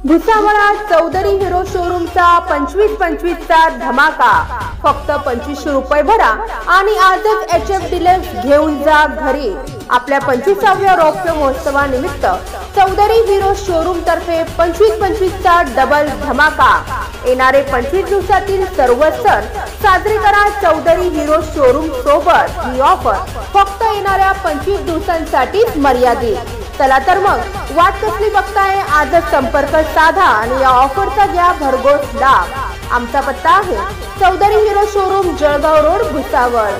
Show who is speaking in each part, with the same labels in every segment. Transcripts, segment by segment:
Speaker 1: भुसावळात Chaudhari hero शोरूमचा 25-25 चा धमाका। फक्त 2500 रुपये भरा आणि आजच HF डिलक्स घेऊन जा घरी। आपल्या 25व्या रौप्य महोत्सवानिमित्त चौधरी हिरो शोरूम तर्फे 25-25 चा डबल धमाका। येणारे 25 दिवसातील सर्व सण साजरे करा चौधरी हिरो शोरूम सोबत। ही ऑफर फक्त येणाऱ्या 25 दिवसांसाठीच मर्यादित। चला तर मग वाट कसली बघताय, आजच संपर्क साधा आणि या ऑफरचा घ्या भरघोस लाभ। आमचा पत्ता आहे चौधरी हिरो शोरूम, जळगाव रोड, भुसावळ।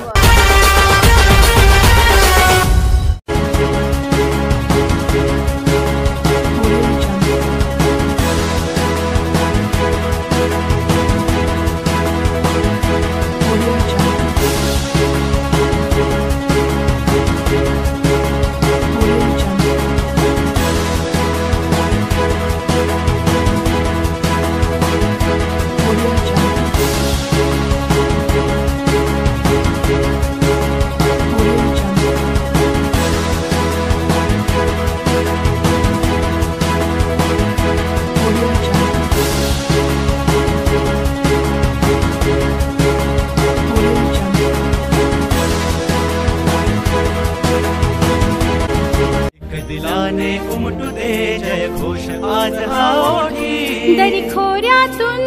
Speaker 2: दिलाने उमटू दे जय घोष आज हा ओठी,
Speaker 3: दरी खोऱ्यातून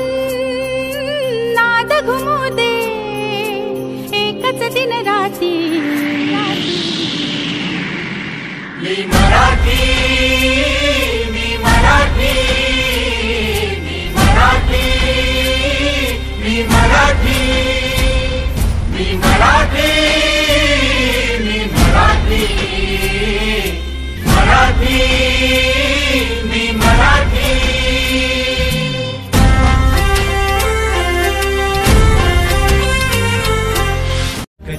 Speaker 3: नाद घुमू दे एकच दिन राती।
Speaker 2: मी मराठी, मी मराठी, मी मराठी, मी मराठी, मी मराठी, मी मराठी, मराठी, मी मराठी।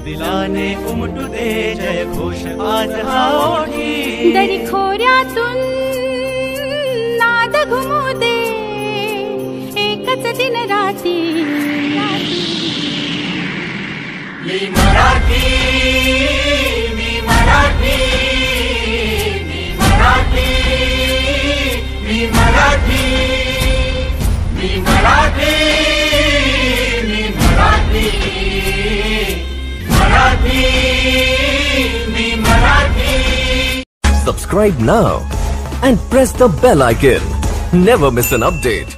Speaker 2: दिलाने उमटू दे जय घोष आज हा ओठी,
Speaker 3: दरी खोऱ्यातून नाद घुमू दे एकच दिन राती।
Speaker 2: मी मराठी, मी मराठी, मी मराठी, मी मराठी, मी मराठी, मी मराठी, मराठी, मी Marathi.
Speaker 4: Subscribe now and press the bell icon. Never miss an update.